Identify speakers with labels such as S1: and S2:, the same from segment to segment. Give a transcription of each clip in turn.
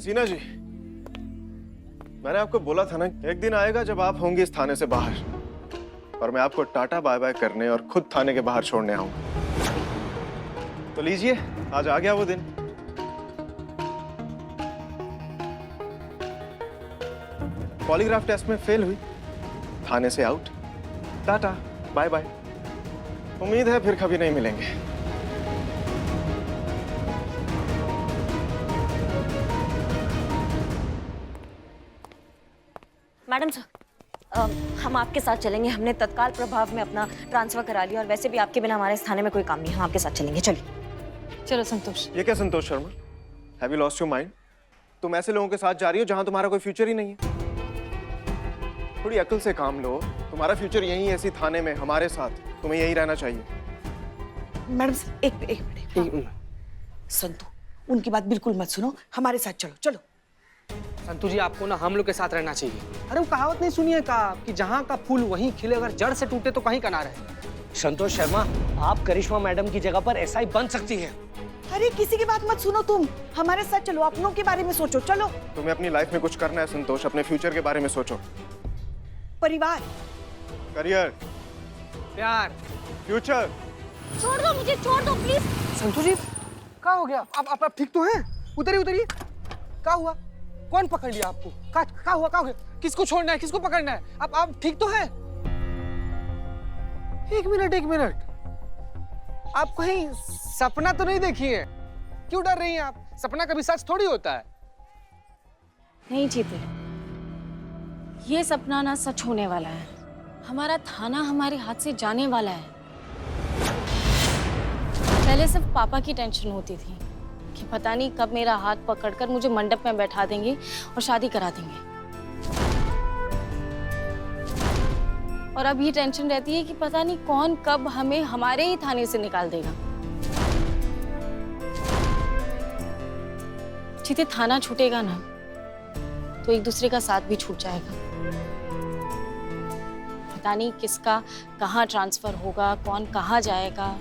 S1: हसीना जी, मैंने आपको बोला था ना, एक दिन आएगा जब आप होंगे इस थाने से बाहर और मैं आपको टाटा बाय बाय करने और खुद थाने के बाहर छोड़ने आऊंगा। तो लीजिए, आज आ गया वो दिन। पॉलीग्राफ टेस्ट में फेल हुई, थाने से आउट, टाटा बाय बाय। उम्मीद है फिर कभी नहीं मिलेंगे।
S2: मैडम सर, हम आपके साथ चलेंगे। हमने तत्काल प्रभाव में अपना ट्रांसफर करा लिया और वैसे भी आपके बिना हमारे इस थाने में कोई काम नहीं है। हम आपके साथ चलेंगे, चलिए।
S3: चलो संतोष।
S1: ये क्या Santosh Sharma? Have you lost your mind? तुम ऐसे लोगों के साथ जा रही हो जहां तुम्हारा कोई फ्यूचर ही नहीं है। थोड़ी अकल से काम लो। तुम्हारा फ्यूचर यहीं है, इसी थाने में हमारे साथ। तुम्हें यहीं रहना चाहिए।
S4: मैडम एक मिनट। संतु, उनकी बात बिल्कुल मत सुनो, हमारे साथ चलो चलो।
S5: संतु जी, आपको ना हम लोग के साथ रहना चाहिए। अरे वो कहावत नहीं सुनिए का कि जहाँ का फूल वहीं खिले, अगर जड़ से टूटे तो कहीं का ना रहे।
S6: संतोष शर्मा, आप करिश्मा मैडम की जगह पर एसआई बन सकती हैं।
S4: अरे किसी की बात मत सुनो, तुम हमारे साथ चलो, अपनों के बारे में सोचो, चलो।
S1: तुम्हें अपनी लाइफ में कुछ करना है संतोष, अपने फ्यूचर के बारे में सोचो।
S4: परिवार,
S1: करियर,
S5: प्यार,
S1: फ्यूचर।
S2: छोड़ दो मुझे, छोड़ दो प्लीज।
S5: संतु जी, क्या हो गया? आप ठीक तो हैं? उतरिए उतरिए। क्या हुआ? कौन पकड़ लिया आपको? क्या हुआ? क्या हो गया? किसको छोड़ना है, किसको पकड़ना है? आप ठीक तो हैं? एक मिनट, आप कहीं सपना तो नहीं देखी है? क्यों डर रही हैं आप? सपना कभी सच थोड़ी होता है।
S3: नहीं जीते, ये सपना ना सच होने वाला है। हमारा थाना हमारे हाथ से जाने वाला है। पहले सिर्फ पापा की टेंशन होती थी कि पता नहीं कब मेरा हाथ पकड़कर मुझे मंडप में बैठा देंगे और शादी करा देंगे। और अब ये टेंशन रहती है कि पता नहीं कौन कब हमें हमारे ही थाने से निकाल देगा। जीते, थाना छूटेगा ना तो एक दूसरे का साथ भी छूट जाएगा। पता नहीं किसका कहाँ ट्रांसफर होगा, कौन कहाँ जाएगा।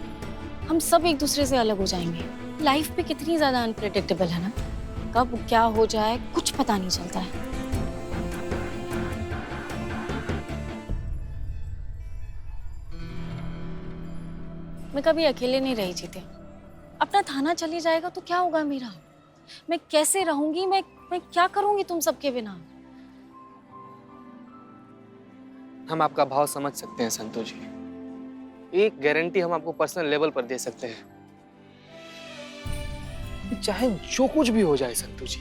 S3: हम सब एक दूसरे से अलग हो जाएंगे। लाइफ पे कितनी ज्यादा अनप्रेडिक्टेबल है ना, कब क्या हो जाए कुछ पता नहीं चलता है। मैं कभी अकेले नहीं रही जीते। अपना थाना चली जाएगा तो क्या होगा मेरा? मैं कैसे रहूंगी? मैं क्या करूंगी तुम सबके बिना?
S5: हम आपका भाव समझ सकते हैं संतु जी। एक गारंटी हम आपको पर्सनल लेवल पर दे सकते हैं, चाहे जो कुछ भी हो जाए संतु जी,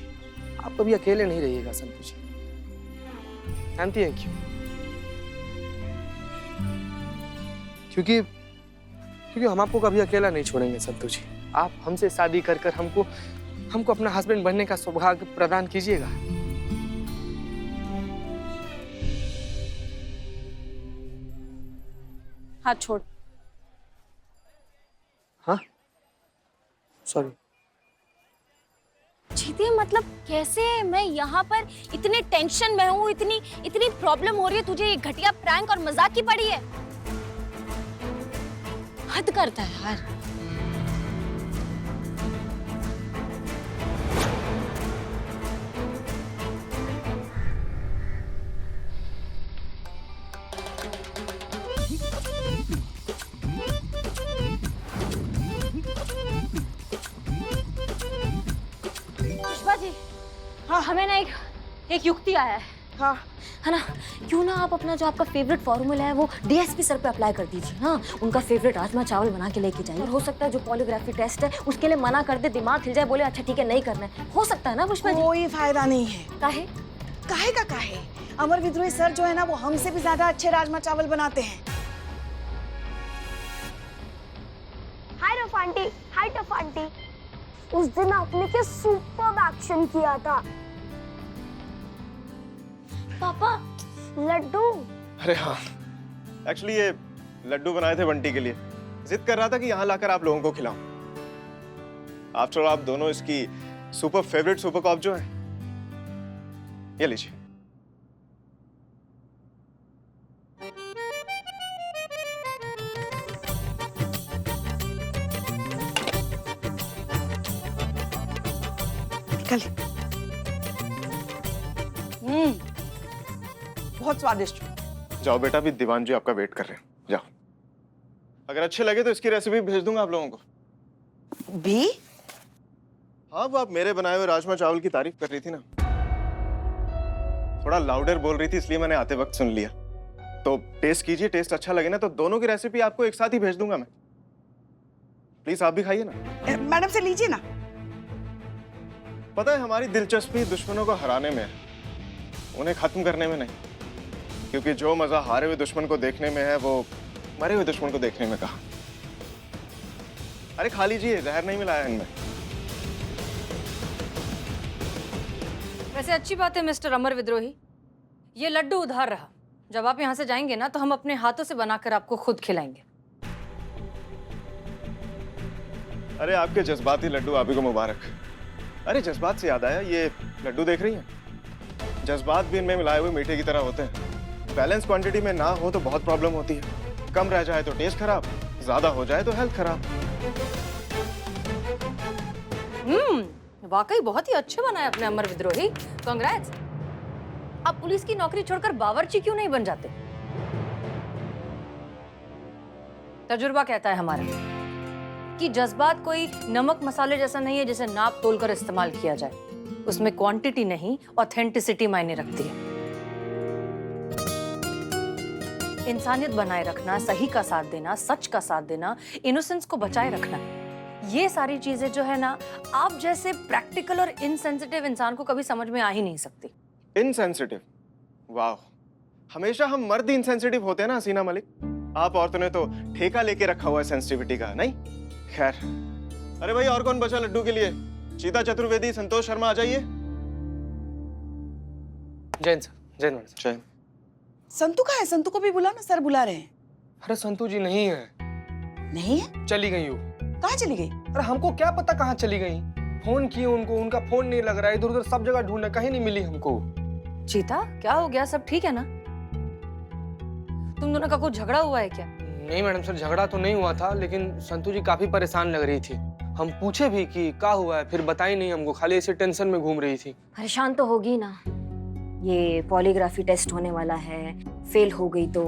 S5: आप कभी अकेले नहीं रहिएगा संतु जी। जानती हैं क्यों? क्योंकि हम आपको कभी अकेला नहीं छोड़ेंगे संतु जी। आप हमसे शादी कर कर हमको अपना हस्बैंड बनने का सौभाग्य प्रदान कीजिएगा।
S3: हाथ छोड़।
S5: हाँ, सॉरी।
S3: जीते, मतलब कैसे? मैं यहाँ पर इतने टेंशन में हूँ, इतनी प्रॉब्लम हो रही है, तुझे ये घटिया प्रैंक और मजाक की पड़ी है? हद करता है यार। पुष्पा जी, हाँ, हमें ना एक युक्ति आया है।
S4: हाँ
S2: है ना, क्यों ना आप अपना जो आपका फेवरेट फॉर्मूला है वो डीएसपी सर पे अप्लाई कर दीजिए। हाँ, उनका फेवरेट राजमा चावल बना के लेके जाइए। और हो सकता है जो पॉलीग्राफी टेस्ट है उसके लिए मना कर दे, दिमाग हिल जाए, बोले अच्छा ठीक है नहीं करना है। हो सकता है ना पुष्पा जी?
S4: कोई फायदा नहीं है।
S2: काहे?
S4: काहे? अमर विद्रोही सर जो है ना, वो हमसे भी ज्यादा अच्छे राजमा चावल बनाते हैं।
S7: हाय रफ आंटी, उस दिन आपने क्या सुपर एक्शन किया था। पापा, लड्डू।
S1: अरे हाँ, एक्चुअली ये लड्डू बनाए थे बंटी के लिए। जिद कर रहा था कि यहाँ लाकर आप लोगों को खिलाऊं। आफ्टर ऑल आप दोनों इसकी सुपर फेवरेट सुपर कॉप जो है। ये लीजिए।
S4: निकल। बहुत स्वादिष्ट।
S1: जाओ बेटा, अभी दीवान जी आपका वेट कर रहे हैं, जाओ। अगर अच्छे लगे तो इसकी रेसिपी भेज दूंगा आप लोगों को।
S4: भी?
S1: हाँ, वो आप मेरे बनाए हुए राजमा चावल की तारीफ कर रही थी ना, थोड़ा लाउडर बोल रही थी, इसलिए मैंने आते वक्त सुन लिया। तो टेस्ट कीजिए, टेस्ट अच्छा लगे ना तो दोनों की रेसिपी आपको एक साथ ही भेज दूंगा मैं। प्लीज आप भी खाइए ना।
S4: मैडम से लीजिए ना।
S1: पता है, हमारी दिलचस्पी दुश्मनों को हराने में है, उन्हें खत्म करने में नहीं। क्योंकि जो मजा हारे हुए दुश्मन को देखने में है, वो मरे हुए दुश्मन को देखने में कहा। अरे खा लीजिए, जहर नहीं मिलाया इनमें।
S8: वैसे अच्छी बात है मिस्टर अमर विद्रोही, ये लड्डू उधार रहा। जब आप यहाँ से जाएंगे ना तो हम अपने हाथों से बनाकर आपको खुद खिलाएंगे।
S1: अरे आपके जज्बाती लड्डू आप ही को मुबारक। अरे जज्बात से याद आया, ये लड्डू देख रही हैं? जज्बात भी इनमें मिलाए हुए मीठे की तरह होते हैं। बैलेंस क्वांटिटी में ना हो तो बहुत प्रॉब्लम होती है। कम रह जाए तो टेस्ट खराब, ज्यादा हो जाए तो हेल्थ खराब।
S8: वाकई बहुत ही अच्छे बनाए अपने अमर विद्रोही, कांग्रेट्स। आप पुलिस की नौकरी छोड़कर बावर्ची क्यों नहीं बन जाते? तजुर्बा कहता है हमारा कि जज्बात कोई नमक मसाले जैसा नहीं है जिसे नाप तोल कर इस्तेमाल किया जाए। उसमें क्वांटिटी नहीं, ऑथेंटिसिटी मायने रखती है। इंसानियत बनाए रखना, सही का साथ देना, सच का साथ देना, इनोसेंस को बचाए रखना, ये सारी चीजें जो है ना, आप जैसे प्रैक्टिकल और इनसेंसिटिव इंसान को कभी समझ में आ ही नहीं सकती।
S1: इनसेंसिटिव? वाह, हमेशा हम मर्द ही इनसेंसिटिव होते हैं ना हसीना मलिक। आप औरतों ने तो ठेका लेके रखा हुआ है सेंसिटिविटी का, नहीं? खैर, अरे भाई और कौन बचा लड्डू के लिए? चीता चतुर्वेदी, संतोष शर्मा आ जाइए।
S5: Jain sir, Jain madam.
S1: जैन।
S4: संतू कहाँ है? संतू को भी बुला ना, सर बुला रहे हैं।
S5: अरे संतू जी नहीं है,
S4: नहीं है?
S5: चली गई वो।
S4: कहाँ चली गई?
S5: अरे हमको क्या पता कहाँ चली गई। फोन किए उनको, उनका फोन नहीं लग रहा है, इधर उधर सब जगह ढूंढा, कहीं नहीं मिली हमको।
S8: चीता, क्या हो गया? सब ठीक है ना? तुम दोनों का कुछ झगड़ा हुआ है क्या?
S5: नहीं मैडम सर, झगड़ा तो नहीं हुआ था, लेकिन संतू जी काफी परेशान लग रही थी। हम पूछे भी कि क्या हुआ है, फिर बताई नहीं हमको, खाली ऐसे टेंशन में घूम रही थी।
S2: परेशान तो होगी ना, ये पॉलीग्राफी टेस्ट होने वाला है, फेल हो गई तो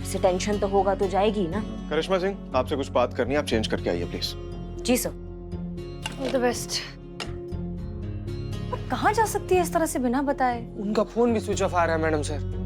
S2: इसे टेंशन तो होगा, तो जाएगी ना।
S1: करिश्मा सिंह, आपसे कुछ बात करनी है, आप चेंज करके आइए प्लीज।
S2: जी सर।
S8: All the best. कहाँ जा सकती है इस तरह से बिना बताए?
S5: उनका फोन भी स्विच ऑफ आ रहा है मैडम सर।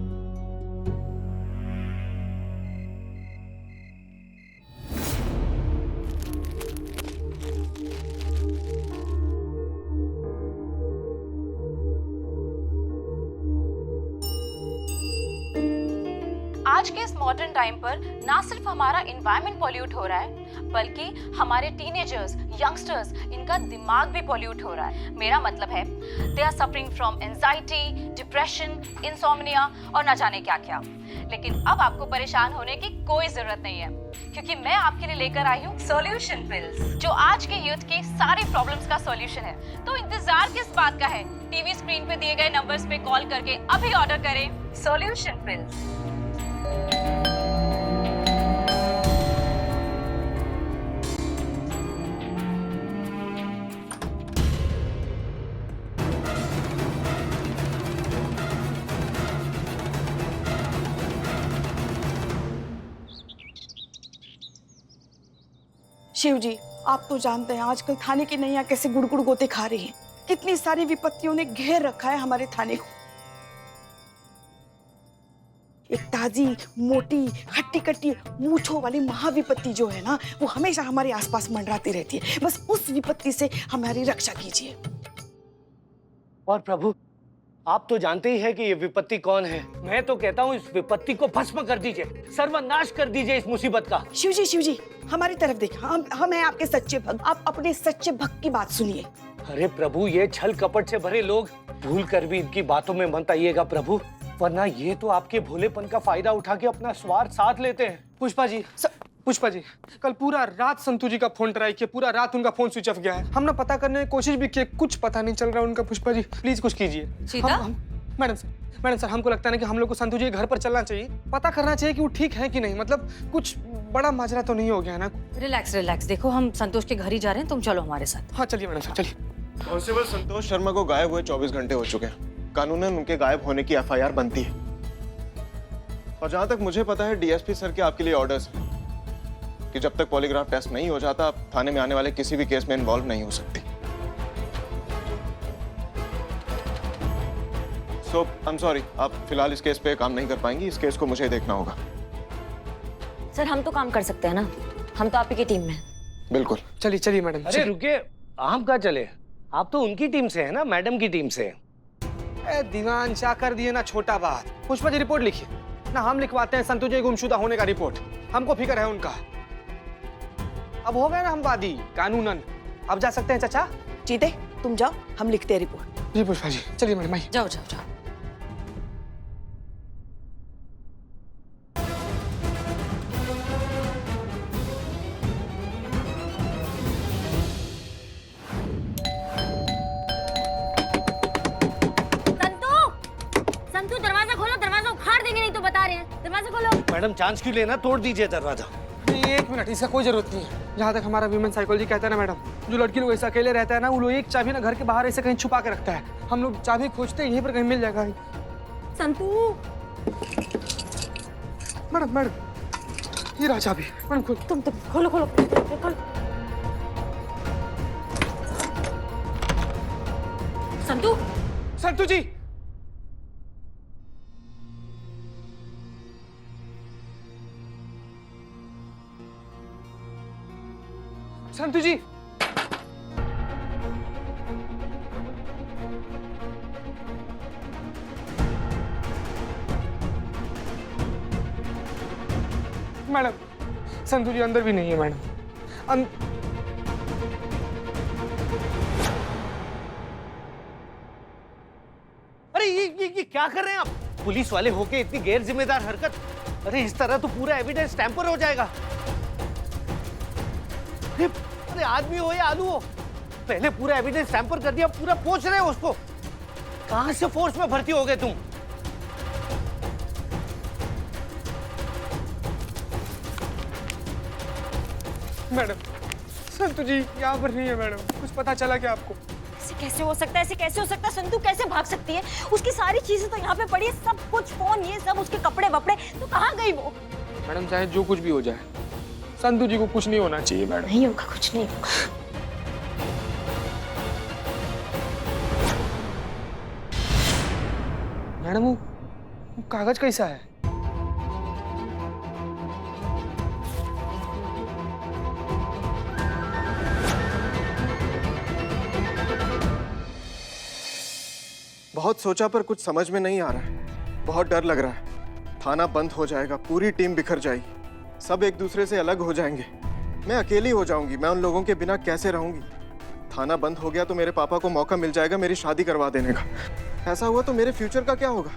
S3: आज के इस मॉडर्न टाइम पर ना सिर्फ हमारा एनवायरनमेंट पॉल्यूट हो रहा है, बल्कि हमारे टीनेजर्स, यंगस्टर्स, इनका दिमाग भी पॉल्यूट हो रहा है। मेरा मतलब है they are suffering from anxiety, depression, insomnia और ना जाने क्या क्या। लेकिन अब आपको परेशान होने की कोई जरूरत नहीं है, क्योंकि मैं आपके लिए लेकर आई हूँ सॉल्यूशन पिल्स, जो आज के यूथ की सारी प्रॉब्लम्स का सॉल्यूशन है। तो इंतजार किस बात का है? टीवी स्क्रीन पे दिए गए नंबर्स पे कॉल करके अभी ऑर्डर करें सॉल्यूशन पिल्स।
S4: शिव जी, आप तो जानते हैं आजकल थाने की नैया कैसे गुड़गुड़ गोते खा रही है। कितनी सारी विपत्तियों ने घेर रखा है हमारे थाने को। एक ताजी, मोटी, हट्टी कट्टी मूंछों वाली महाविपत्ति जो है ना, वो हमेशा हमारे आसपास मंडराती रहती है। बस उस विपत्ति से हमारी रक्षा कीजिए।
S6: और प्रभु, आप तो जानते ही हैं कि ये विपत्ति कौन है। मैं तो कहता हूँ इस विपत्ति को भस्म कर दीजिए, सर्वनाश कर दीजिए इस मुसीबत का।
S4: शिव जी, हमारी तरफ देखिए। हम हैं आपके सच्चे भक्त। आप अपने सच्चे भक्त की बात सुनिए।
S6: अरे प्रभु, ये छल कपट से भरे लोग, भूल कर भी इनकी बातों में मत आइएगा प्रभु, वरना ये तो आपके भोलेपन का फायदा उठा के अपना स्वार्थ साथ लेते हैं।
S5: पुष्पा जी, कल पूरा रात संतू जी का फोन ट्राई किया, पूरा रात उनका फोन स्विच ऑफ गया है। हमने पता करने की कोशिश भी की, कुछ पता नहीं चल रहा उनका। पुष्पा जी प्लीज कुछ कीजिए।
S8: सीता?
S5: मैडम सर, हमको लगता है कि हम लोग को संतू जी के घर पर चलना चाहिए, पता करना चाहिए कि वो ठीक है कि नहीं। मतलब कुछ बड़ा माजरा तो नहीं हो गया ना?
S8: रिलैक्स। देखो, हम संतोष के घर ही जा रहे हैं, तुम चलो हमारे साथ।
S5: हाँ चलिए मैडम सर, चलिए।
S1: कांस्टेबल संतोष शर्मा को गायब हुए 24 घंटे हो चुके हैं। कानूनन उनके गायब होने की FIR बनती है। और जहां तक मुझे पता है डीएसपी सर के आपके लिए ऑर्डर्स हैं कि जब तक पॉलीग्राफ टेस्ट नहीं हो जाता आप थाने में आने वाले किसी भी केस में इन्वॉल्व नहीं हो सकती। सो आई एम सॉरी, आप फिलहाल इस केस पे काम नहीं कर पाएंगी। इस केस को मुझे देखना होगा।
S2: सर हम तो काम कर सकते हैं ना, हम तो आप ही की टीम में हैं।
S1: बिल्कुल।
S5: चलिए चलिए मैडम।
S6: अरे रुकिए, हम कहाँ चले? आप तो उनकी टीम से है ना, मैडम की टीम से।
S5: दीवान शाह कर दिए ना छोटा बात। पुष्पा जी रिपोर्ट लिखिए ना, हम लिखवाते हैं संतोष जी गुमशुदा होने का रिपोर्ट। हमको फिक्र है उनका। अब हो गए ना हम वादी कानूनन, अब जा सकते हैं चाचा।
S4: चीते तुम जाओ, हम लिखते हैं रिपोर्ट।
S5: जी पुष्पा जी, चलिए मैडम आइए।
S8: जाओ जाओ जाओ।
S2: संतू दरवाजा खोलो, दरवाजा उखाड़ देंगे नहीं तो बता रहे हैं। दरवाजा खोलो।
S6: मैडम चांस क्यों लेना, तोड़ दीजिए दरवाजा।
S5: नहीं, एक मिनट, इसका कोई जरूरत नहीं है। जहाँ तक हमारा ह्यूमन साइकोलॉजी कहता है ना मैडम, जो लड़की लोग ऐसे अकेले रहता है ना, वो लोग एक चाबी ना घर के बाहर ऐसे कहीं छुपा के रखता है। हम लोग चाबी खोजते हैं, यहीं पर कहीं मिल जाएगा।
S2: संतू
S5: मैडम मैडम, ये रहा चाबी। मैडम खोल।
S2: तुम खोलो खोलो खोलो। संतू
S5: संतू जी, संतू जी, मैडम संतू जी अंदर भी नहीं है मैडम।
S6: अरे ये क्या कर रहे हैं आप? पुलिस वाले होके इतनी गैर जिम्मेदार हरकत। अरे इस तरह तो पूरा एविडेंस टैंपर हो जाएगा। अरे आदमी हो या आलू हो, पहले पूरा एविडेंस टैंपर कर दिया, पूरा पोंछ रहे हो उसको। कहां से फोर्स में भर्ती हो गए तुम?
S5: मैडम संतू जी यहाँ पर नहीं है मैडम, कुछ पता चला क्या आपको?
S2: ऐसे कैसे हो सकता है, ऐसे कैसे हो सकता है? संतू कैसे भाग सकती है? उसकी सारी चीजें तो यहाँ पे पड़ी है, सब कुछ, फोन, ये सब, उसके कपड़े वपड़े, तो कहाँ गई वो?
S5: मैडम चाहे जो कुछ भी हो जाए, संतू जी को कुछ नहीं होना चाहिए मैडम।
S2: नहीं होगा, कुछ नहीं होगा।
S5: मैडम वो कागज कैसा है?
S1: बहुत सोचा पर कुछ समझ में नहीं आ रहा है। बहुत डर लग रहा है। थाना बंद हो जाएगा, पूरी टीम बिखर जाएगी, सब एक दूसरे से अलग हो जाएंगे, मैं अकेली हो जाऊंगी। मैं उन लोगों के बिना कैसे रहूंगी? थाना बंद हो गया तो मेरे पापा को मौका मिल जाएगा मेरी शादी करवा देने का। ऐसा हुआ तो मेरे फ्यूचर का क्या होगा?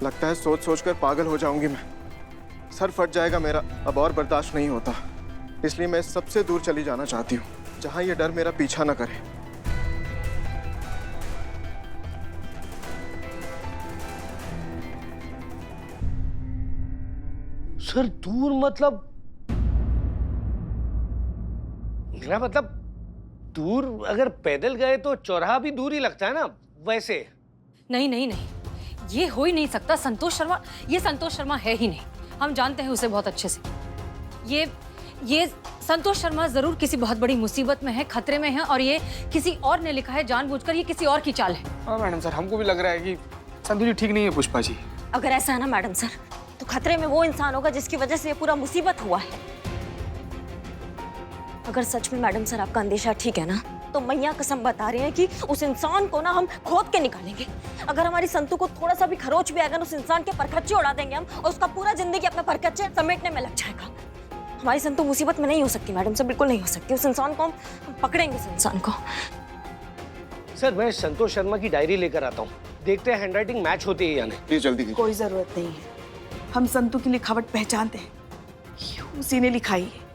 S1: लगता है सोच सोच कर पागल हो जाऊंगी मैं। सर फट जाएगा मेरा, अब और बर्दाश्त नहीं होता। इसलिए मैं सबसे दूर चली जाना चाहती हूँ, जहाँ ये डर मेरा पीछा न करे।
S6: सर दूर मतलब? मेरा मतलब दूर अगर पैदल गए तो चौराहा भी दूर ही लगता है ना वैसे।
S8: नहीं नहीं नहीं, ये हो ही नहीं सकता। संतोष शर्मा, ये संतोष शर्मा है ही नहीं। हम जानते हैं उसे बहुत अच्छे से। ये संतोष शर्मा जरूर किसी बहुत बड़ी मुसीबत में है, खतरे में है, और ये किसी और ने लिखा है जानबूझकर। ये किसी और की चाल है।
S5: हाँ मैडम सर, हमको भी लग रहा है कि संतू जी ठीक नहीं है पुष्पा जी।
S2: अगर ऐसा है ना मैडम सर, तो खतरे में वो इंसान होगा जिसकी वजह से ये पूरा मुसीबत हुआ है। अगर सच में मैडम सर आपका अंदेशा ठीक है ना, तो मैया कसम बता रहे हैं कि उस इंसान को ना हम खोद के निकालेंगे। अगर हमारी संतू को थोड़ा सा भी खरोच भी आएगा ना, उस इंसान के परखच्चे उड़ा देंगे हम, और उसका पूरा जिंदगी अपना परखच्चे समेटने में लग जाएगा। हमारी संतू मुसीबत में नहीं हो सकती मैडम सर, बिल्कुल नहीं हो सकती। उस इंसान को हम पकड़ेंगे, उस इंसान को।
S6: सर मैं संतोष शर्मा की डायरी लेकर आता हूँ, देखते हैं हैंडराइटिंग मैच होती है या नहीं।
S1: प्लीज जल्दी कीजिए।
S4: कोई जरूरत नहीं है, हम संतू की लिखावट पहचानते हैं, ये उसी ने लिखाई है।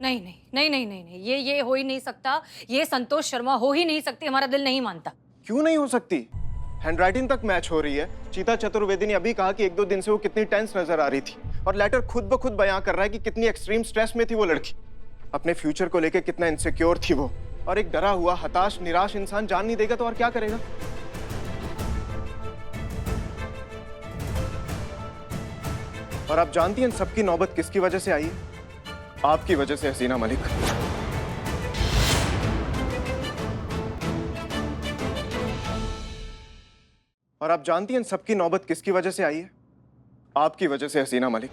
S8: नहीं नहीं नहीं नहीं नहीं नहीं, ये हो ही नहीं सकता। ये संतोष शर्मा हो ही नहीं सकती। हमारा दिल नहीं मानता।
S1: क्यों नहीं हो सकती? हैंडराइटिंग तक मैच हो रही है। चीता चतुर्वेदी ने अभी कहा कि 1-2 दिन से वो कितनी टेंस नजर आ रही थी, और लेटर खुद ब खुद बयां कर रहा है कि कितनी एक्सट्रीम स्ट्रेस में थी वो लड़की। अपने फ्यूचर को लेकर कितना इनसिक्योर थी वो। और एक डरा हुआ, हताश, निराश इंसान जान नहीं देगा तो और क्या करेगा? और आप जानती हैं इन सबकी नौबत किसकी वजह से आई है? आपकी वजह से, हसीना मलिक। और आप जानती हैं इन सबकी नौबत किसकी वजह से आई है? आपकी वजह से, हसीना मलिक।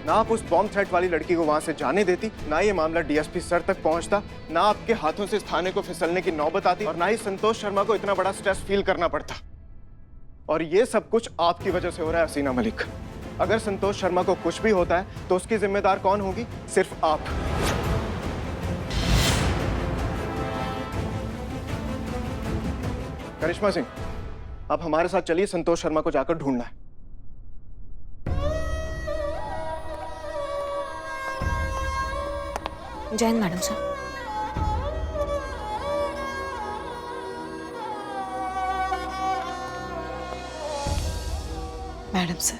S1: ना आप उस बॉम्ब थ्रेट वाली लड़की को वहां से जाने देती, ना ये मामला डीएसपी सर तक पहुंचता, ना आपके हाथों से इस थाने को फिसलने की नौबत आती, और ना ही संतोष शर्मा को इतना बड़ा स्ट्रेस फील करना पड़ता। और ये सब कुछ आपकी वजह से हो रहा है, हसीना मलिक। अगर संतोष शर्मा को कुछ भी होता है तो उसकी जिम्मेदार कौन होगी? सिर्फ आप। करिश्मा सिंह, आप हमारे साथ चलिए, संतोष शर्मा को जाकर ढूंढना है।
S2: जय Hind madam sir.
S4: Madam sir,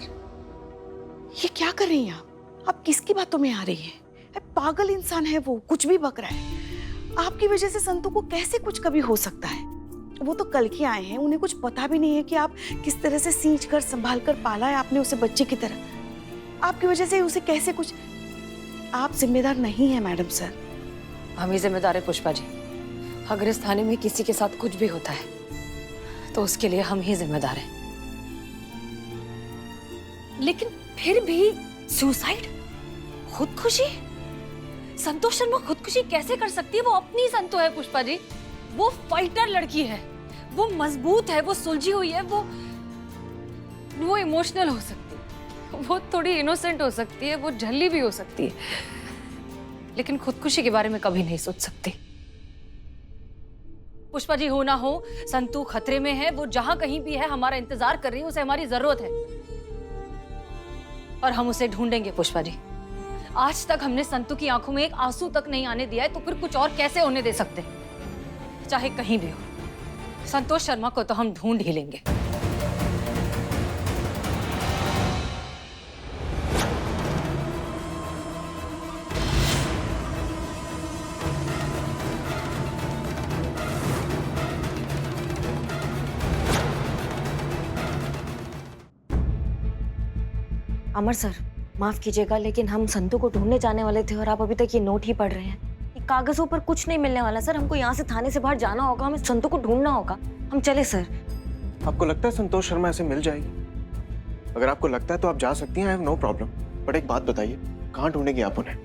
S4: ये क्या कर रही हैं आप किसकी बातों में आ रही हैं? पागल इंसान है वो, कुछ भी बक रहा है। आपकी वजह से संतू को कैसे कुछ कभी हो सकता है? वो तो कल के आए हैं, उन्हें कुछ पता भी नहीं है कि आप किस तरह से सींच कर संभाल कर पाला है आपने उसे बच्चे की तरह। आपकी वजह से उसे कैसे कुछ, आप जिम्मेदार नहीं है मैडम सर।
S8: हम ही जिम्मेदार है पुष्पा जी। अगर इस थाने में किसी के साथ कुछ भी होता है तो उसके लिए हम ही जिम्मेदार हैं। लेकिन फिर भी सुसाइड, खुदकुशी? संतोष शर्मा खुदकुशी कैसे कर सकती है? वो अपनी संतो है पुष्पा जी, वो फाइटर लड़की है, वो मजबूत है, वो सुलझी हुई है, वो इमोशनल हो सकती है, वो थोड़ी इनोसेंट हो सकती है, वो झल्ली भी हो सकती है, लेकिन खुदकुशी के बारे में कभी नहीं सोच सकती। पुष्पा जी, हो ना हो संतू खतरे में है, वो जहां कहीं भी है हमारा इंतजार कर रही है, उसे हमारी जरूरत है और हम उसे ढूंढेंगे पुष्पा जी। आज तक हमने संतू की आंखों में एक आंसू तक नहीं आने दिया है, तो फिर कुछ और कैसे होने दे सकते? चाहे कहीं भी हो, संतोष शर्मा को तो हम ढूंढ ही लेंगे।
S2: अमर सर, माफ कीजिएगा, लेकिन हम संतू को ढूंढने जाने वाले थे और आप अभी तक ये नोट ही पढ़ रहे हैं। ये कागजों पर कुछ नहीं मिलने वाला सर। हमको यहाँ से थाने से बाहर जाना होगा, हमें संतू को ढूंढना होगा। हम चले सर।
S1: आपको लगता है संतोष शर्मा ऐसे मिल जाएगी? अगर आपको लगता है तो आप जा सकती हैं, I have no problem. But एक बात बताइए, कहाँ ढूंढेंगी आप उन्हें?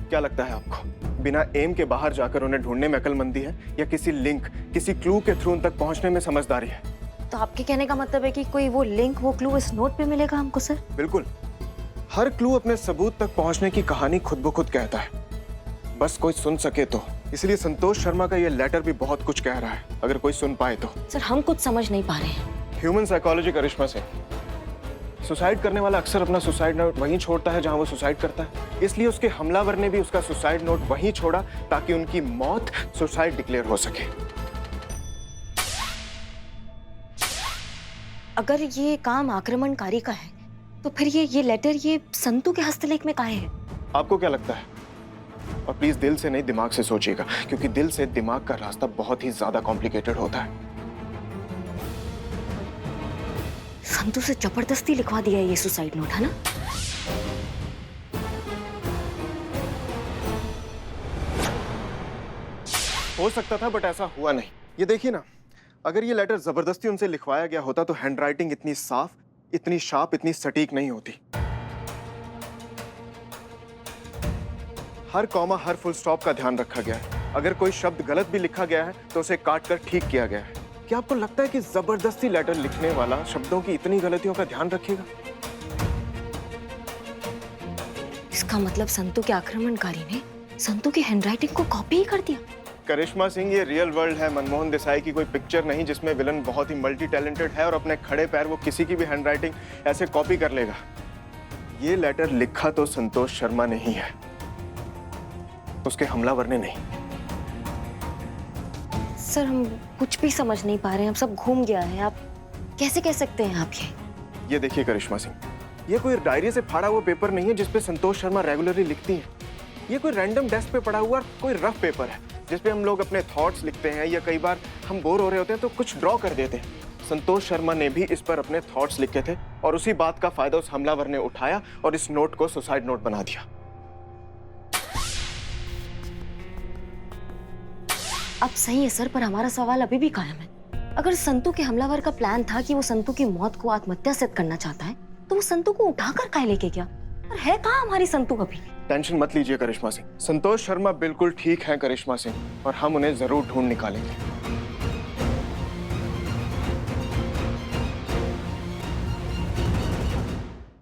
S1: क्या लगता है आपको, बिना एम के बाहर जाकर उन्हें ढूंढने में अक्लमंदी है या किसी लिंक, किसी क्लू के थ्रू उन तक पहुंचने में समझदारी है?
S2: तो आपके कहने का मतलब है कि कोई वो लिंक, वो क्लू इस नोट पे मिलेगा हमको सर?
S1: बिल्कुल। हर क्लू अपने सबूत तक पहुंचने की कहानी खुद ब खुद कहता है, बस कोई सुन सके तो। इसलिए संतोष शर्मा का ये लेटर भी बहुत कुछ कह रहा है, अगर कोई सुन पाए तो।
S2: सर, हम कुछ समझ नहीं पा रहे हैं।
S1: ह्यूमन साइकोलॉजी, करिश्मा सिंह। सुसाइड करने वाला अक्सर अपना सुसाइड नोट वहीं छोड़ता है जहां वो सुसाइड करता है। इसलिए उसके हमलावर ने भी उसका सुसाइड नोट वहीं छोड़ा ताकि उनकी मौत सुसाइड डिक्लेयर हो सके।
S2: अगर ये काम आक्रमणकारी का है तो फिर ये लेटर ये संतू के हस्तलेख में काहे है?
S1: आपको क्या लगता है? और प्लीज दिल से नहीं, दिमाग से सोचिएगा, क्योंकि दिल से दिमाग का रास्ता बहुत ही ज्यादा कॉम्प्लिकेटेड होता है।
S2: संतू से जबरदस्ती लिखवा दिया है ये सुसाइड नोट, है ना?
S1: हो सकता था, बट ऐसा हुआ नहीं। ये देखिए ना, अगर ये लेटर जबरदस्ती उनसे लिखवाया गया होता तो हैंडराइटिंग इतनी साफ, इतनी शार्प, इतनी सटीक नहीं होती। हर कॉमा, हर फुल स्टॉप का ध्यान रखा गया है। अगर कोई शब्द गलत भी लिखा गया है तो उसे काट कर ठीक किया गया है। क्या आपको लगता है कि जबरदस्ती लेटर लिखने वाला शब्दों की इतनी गलतियों का ध्यान रखेगा?
S2: इसका मतलब संतू के आक्रमणकारी ने संतू की हैंडराइटिंग को कॉपी ही कर दिया।
S1: करिश्मा सिंह, ये रियल वर्ल्ड है, मनमोहन देसाई की कोई पिक्चर नहीं जिसमें विलन बहुत ही मल्टी टैलेंटेड है और अपने खड़े पैर वो किसी की भी हैंडराइटिंग ऐसे कॉपी कर लेगा। ये लेटर लिखा तो संतोष शर्मा ने ही है, उसके हमलावर ने नहीं।
S2: सर, हम कुछ भी समझ नहीं पा रहे हैं, अब सब घूम गया है। आप कैसे कह सकते हैं आप
S1: ये देखिए करिश्मा सिंह, ये कोई डायरी से फाड़ा हुआ पेपर नहीं है जिसपे संतोष शर्मा रेगुलरली लिखती हैं। ये कोई रैंडम डेस्क पे पड़ा हुआ कोई रफ पेपर है जिसपे हम लोग अपने थॉट्स लिखते हैं, या कई बार हम बोर हो रहे होते हैं तो कुछ ड्रॉ कर देते हैं। संतोष शर्मा ने भी इस पर अपने थॉट्स लिखे थे और उसी बात का फायदा उस हमलावर ने उठाया और इस नोट को सुसाइड नोट बना दिया।
S2: अब सही है सर, पर हमारा सवाल अभी भी कायम है। अगर संतू के हमलावर का प्लान था कि वो संतू की मौत को आत्महत्या से करना चाहता है, तो वो संतू को उठाकर काहे लेके गया? और है कहाँ हमारी संतू अभी?
S1: टेंशन मत लीजिए करिश्मा सिंह, संतोष शर्मा बिल्कुल ठीक है करिश्मा सिंह, और हम उन्हें जरूर ढूंढ निकालेंगे।